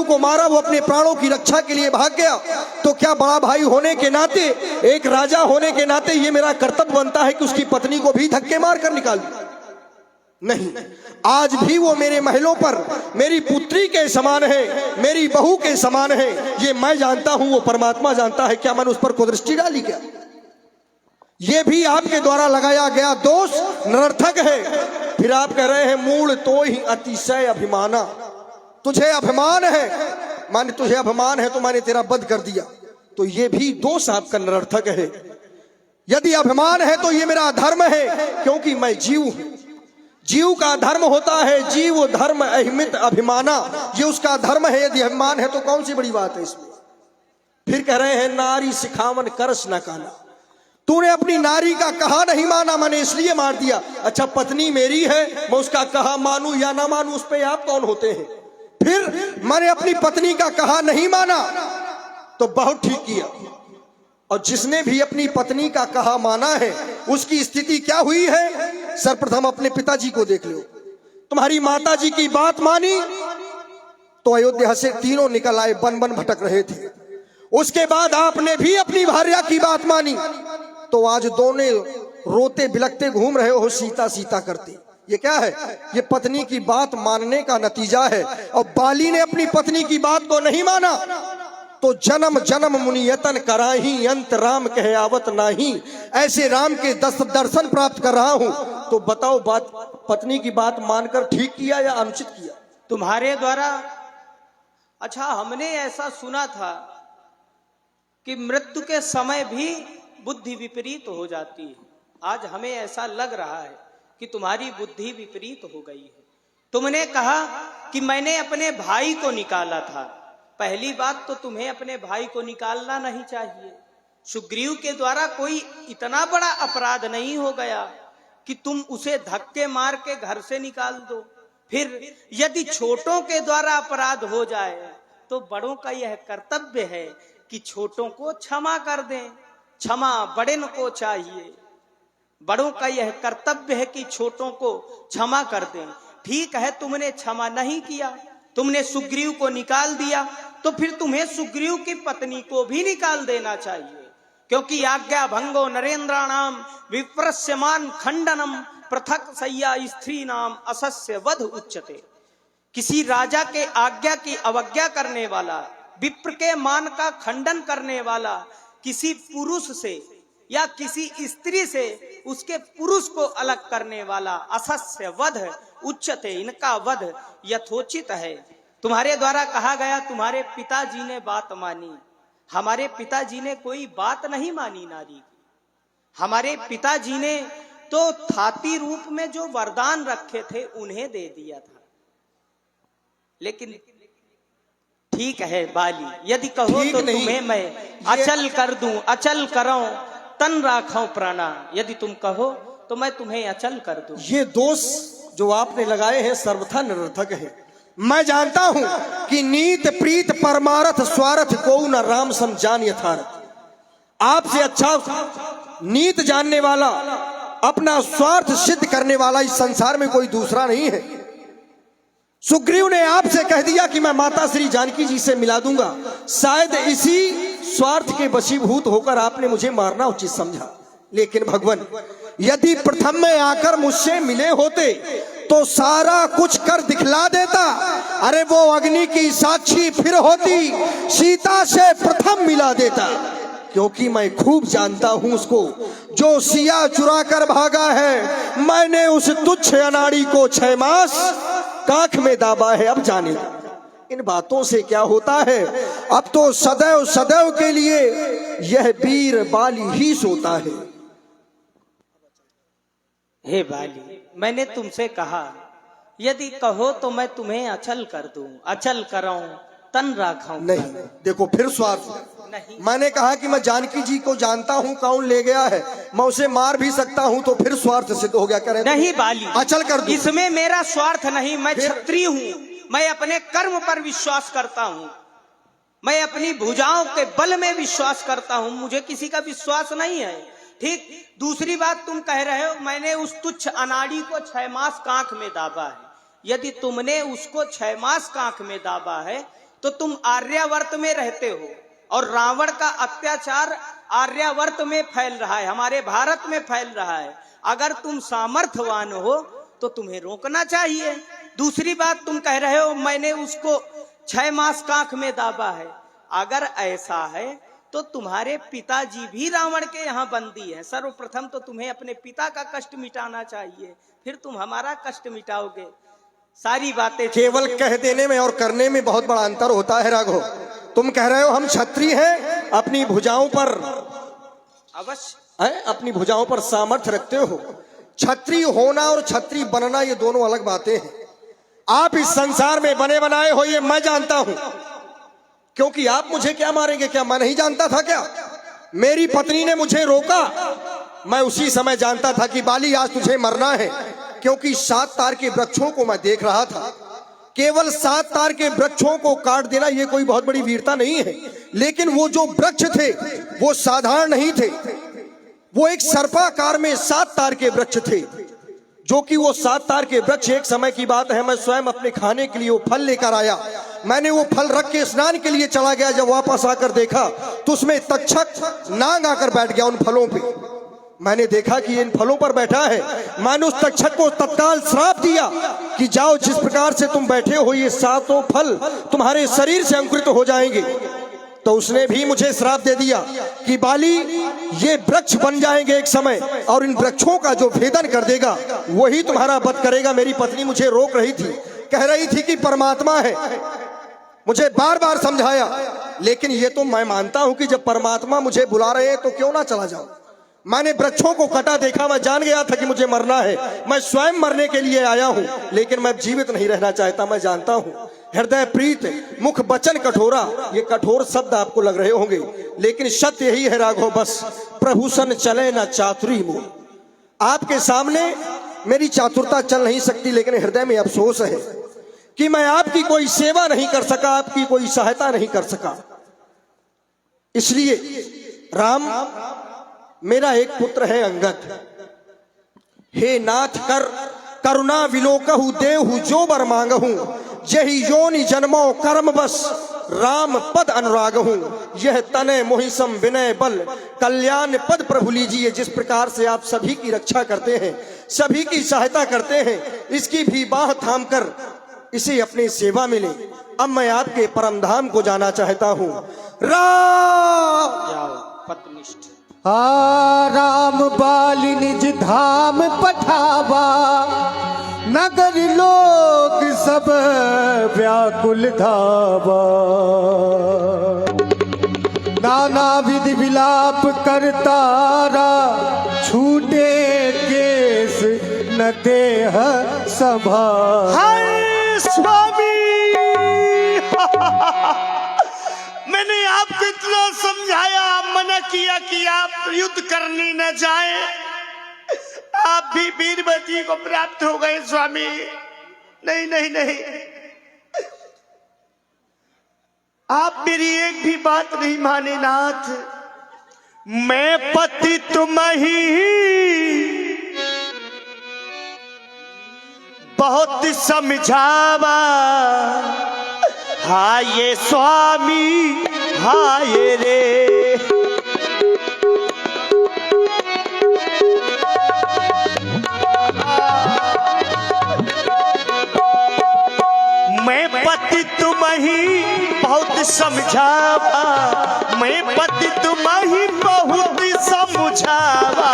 सुग्रीव को मारा, वो अपने प्राणों की रक्षा के लिए भाग गया, तो क्या बड़ा भाई होने के नाते, एक राजा होने के नाते ये मेरा कर्तव्य बनता है कि उसकी पत्नी को भी धक्के मार कर निकाल दूं? नहीं, आज भी वो मेरे महलों पर मेरी पुत्री के समान है, मेरी बहू के समान है। ये मैं जानता हूं, वो परमात्मा जानता है। क्या मैंने उस पर कुदृष्टि डाली क्या? ये भी आपके द्वारा लगाया गया दोष निरर्थक है। फिर आप कह रहे हैं मूल तो ही अतिशय अभिमाना, तुझे अभिमान है, माने तुझे अभिमान है तो मैंने तेरा वध कर दिया, तो ये भी दोष आपका निरर्थक है। यदि अभिमान है तो ये मेरा धर्म है, क्योंकि मैं जीव हूं। जीव का धर्म होता है जीव धर्म अहिमित अभिमाना, ये उसका धर्म है। यदि अभिमान है तो कौन सी बड़ी बात है इसमें? फिर कह रहे हैं नारी सिखावन करस न कहना, तूने अपनी नारी का कहा नहीं माना, मैंने इसलिए मार दिया। अच्छा, पत्नी मेरी है, मैं उसका कहा मानू या ना मानू, उस पर आप कौन होते हैं? फिर मैंने अपनी पत्नी का कहा नहीं माना तो बहुत ठीक किया। और जिसने भी अपनी पत्नी का कहा माना है उसकी स्थिति क्या हुई है? सर्वप्रथम अपने पिताजी को देख लो। तुम्हारी माताजी की बात मानी तो अयोध्या से तीनों निकल आए, बन बन भटक रहे थे। उसके बाद आपने भी अपनी भार्या की बात मानी तो आज दोनों रोते बिलखते घूम रहे हो, सीता सीता करते। ये क्या है? ये पत्नी की बात मानने का नतीजा है। और बाली ने अपनी पत्नी की बात को नहीं माना तो जन्म जन्म मुनियतन कराही, अंत राम कहे आवत नाही। ऐसे राम के दर्शन प्राप्त कर रहा हूं, तो बताओ बात पत्नी की बात मानकर ठीक किया या अनुचित किया? तुम्हारे द्वारा। अच्छा, हमने ऐसा सुना था कि मृत्यु के समय भी बुद्धि विपरीत हो जाती है। आज हमें ऐसा लग रहा है कि तुम्हारी बुद्धि विपरीत हो गई है। तुमने कहा कि मैंने अपने भाई को निकाला था। पहली बात तो तुम्हें अपने भाई को निकालना नहीं चाहिए। सुग्रीव के द्वारा कोई इतना बड़ा अपराध नहीं हो गया कि तुम उसे धक्के मार के घर से निकाल दो। फिर यदि छोटों के द्वारा अपराध हो जाए तो बड़ों का यह कर्तव्य है कि छोटों को क्षमा कर दें। क्षमा बड़े को चाहिए। बड़ों का यह कर्तव्य है कि छोटों को क्षमा कर दें। ठीक है, तुमने क्षमा नहीं किया, तुमने सुग्रीव को निकाल दिया, तो फिर तुम्हें सुग्रीव की पत्नी को भी निकाल देना चाहिए। क्योंकि आज्ञा भंगो नरेंद्राणाम विप्रस्यमान खंडनम पृथक सय्या स्त्री नाम असस्य वध उच्यते। किसी राजा के आज्ञा की अवज्ञा करने वाला, विप्र के मान का खंडन करने वाला, किसी पुरुष से या किसी स्त्री से उसके पुरुष को अलग करने वाला असस्य वध उच्चते, इनका वध यथोचित है। तुम्हारे द्वारा कहा गया तुम्हारे पिताजी ने बात मानी। हमारे पिताजी ने कोई बात नहीं मानी नारी की। हमारे पिताजी ने तो थाती रूप में जो वरदान रखे थे उन्हें दे दिया था। लेकिन ठीक है बाली, यदि कहो तो तुम्हें मैं अचल कर दूं, अचल कराऊं, तन राखाऊं प्राणा। यदि तुम कहो तो मैं तुम्हें अचल कर दूं। ये दोष जो आपने लगाए हैं सर्वथा निरर्थक है। मैं जानता हूं कि नीत प्रीत परमारथ स्वार्थ को न राम सम जान यथार्थ। आपसे अच्छा नीत जानने वाला, अपना स्वार्थ सिद्ध करने वाला इस संसार में कोई दूसरा नहीं है। सुग्रीव ने आपसे कह दिया कि मैं माता श्री जानकी जी से मिला दूंगा। शायद इसी स्वार्थ के वशीभूत होकर आपने मुझे मारना उचित समझा। लेकिन भगवान, यदि प्रथम में आकर मुझसे मिले होते तो सारा कुछ कर दिखला देता। अरे वो अग्नि की साक्षी फिर होती, सीता से प्रथम मिला देता। क्योंकि मैं खूब जानता हूं उसको जो सिया चुरा कर भागा है। मैंने उस तुच्छ अनाड़ी को 6 मास काख में दाबा है, अब जाने इन बातों से क्या होता है। अब तो सदैव सदैव के लिए यह वीर बाली ही सोता है। हे बाली, मैंने तुमसे कहा यदि कहो तो मैं तुम्हें अचल कर दूं, अचल कराऊं, तन राखाऊं। नहीं, देखो फिर स्वार्थ नहीं। मैंने कहा कि मैं जानकी जी को जानता हूं कौन ले गया है, मैं उसे मार भी सकता हूं, तो फिर स्वार्थ सिद्ध हो गया। करें नहीं बाली, अचल कर दूं। इसमें मेरा स्वार्थ नहीं। मैं क्षत्रिय हूं, मैं अपने कर्म पर विश्वास करता हूं, मैं अपनी भुजाओं के बल में विश्वास करता हूं, मुझे किसी का विश्वास नहीं है। ठीक। दूसरी बात तुम कह रहे हो मैंने उस तुच्छ अनाड़ी को 6 मास कांख में दाबा है। यदि तुमने उसको 6 मास कांख में दाबा है तो तुम आर्यावर्त में रहते हो और रावण का अत्याचार आर्यावर्त में फैल रहा है, हमारे भारत में फैल रहा है। अगर तुम सामर्थ्यवान हो तो तुम्हें रोकना चाहिए। दूसरी बात, तुम कह रहे हो मैंने उसको 6 मास कांख में दाबा है। अगर ऐसा है तो तुम्हारे पिताजी भी रावण के यहाँ बंदी है। सर्वप्रथम तो तुम्हें अपने पिता का कष्ट मिटाना चाहिए, फिर तुम हमारा कष्ट मिटाओगे। सारी बातें केवल कह देने में और करने में बहुत बड़ा अंतर होता है राघव। तुम कह रहे हो हम क्षत्रिय हैं, अपनी भुजाओं पर अवश्य अपनी भुजाओं पर सामर्थ्य रखते हो। क्षत्रिय होना और क्षत्रिय बनना ये दोनों अलग बातें हैं। आप इस संसार में बने बनाए हो ये मैं जानता हूं, क्योंकि आप मुझे क्या मारेंगे क्या मैं नहीं जानता था क्या? मेरी पत्नी ने मुझे रोका, मैं उसी समय जानता था कि बाली आज तुझे मरना है, क्योंकि 7 तार के वृक्षों को मैं देख रहा था। केवल 7 तार के वृक्षों को काट देना ये कोई बहुत बड़ी वीरता नहीं है, लेकिन वो जो वृक्ष थे वो साधारण नहीं थे। वो एक सर्पाकार में 7 तार के वृक्ष थे, जो कि वो 7 तार के वृक्ष, एक समय की बात है, मैं स्वयं अपने खाने के लिए वो फल लेकर आया। मैंने वो फल रख के स्नान के लिए चला गया। जब वापस आकर देखा तो उसमें तक्षक नाग आकर बैठ गया उन फलों पे। मैंने देखा कि इन फलों पर बैठा है। मैंने उस तक्षक को तत्काल श्राप दिया कि जाओ, जिस प्रकार से तुम बैठे हो ये 7 फल तुम्हारे शरीर से अंकुरित हो जाएंगे। तो उसने भी मुझे श्राप दे दिया कि बाली ये वृक्ष बन जाएंगे एक समय, और इन वृक्षों का जो भेदन कर देगा वही तुम्हारा वध करेगा। मेरी पत्नी मुझे रोक रही थी, कह रही थी कि परमात्मा है, मुझे बार बार समझाया, लेकिन ये तो मैं मानता हूं कि जब परमात्मा मुझे बुला रहे हैं तो क्यों ना चला जाऊं। मैंने वृक्षों को कटा देखा, मैं जान गया था कि मुझे मरना है। मैं स्वयं मरने के लिए आया हूं, लेकिन मैं जीवित नहीं रहना चाहता। मैं जानता हूं हृदय प्रीत मुख बचन कठोरा, ये कठोर शब्द आपको लग रहे होंगे, लेकिन सत्य यही है राघव, बस प्रभु सन चले ना चातुरी मोह। आपके सामने मेरी चातुरता चल नहीं सकती, लेकिन हृदय में अफसोस है कि मैं आपकी कोई सेवा नहीं कर सका, आपकी कोई सहायता नहीं कर सका। इसलिए राम, मेरा एक पुत्र है अंगद, हे नाथ कर करुणा विलोकहु देहु जो बर मांगहु, जहि योनि जन्मो कर्म बस राम पद अनुरागहु, यह तने मोहिसम विनय बल कल्याण पद प्रभु लीजिए। जिस प्रकार से आप सभी की रक्षा करते हैं, सभी की सहायता करते हैं, इसकी भी बाह थाम कर इसे अपनी सेवा में लें। अब मैं आपके परम धाम को जाना चाहता हूं। राम जाओ पत्निष्ठ। राम बाली निज धाम पठावा, नगर लोग सब व्याकुल धावा। नाना विधि विलाप करतारा, छूटे केस न देह सभा। हाय स्वामी मैंने आपको इतना समझाया, मना किया कि आप युद्ध करने न जाएं। आप भी वीरवती को प्राप्त हो गए स्वामी। नहीं नहीं नहीं, आप मेरी एक भी बात नहीं माने नाथ। मैं पति तुम ही बहुत समझावा, हाय स्वामी हाय रे। मैं पति तुम ही बहुत समझावा, मैं पति तुम ही बहुत समझावा।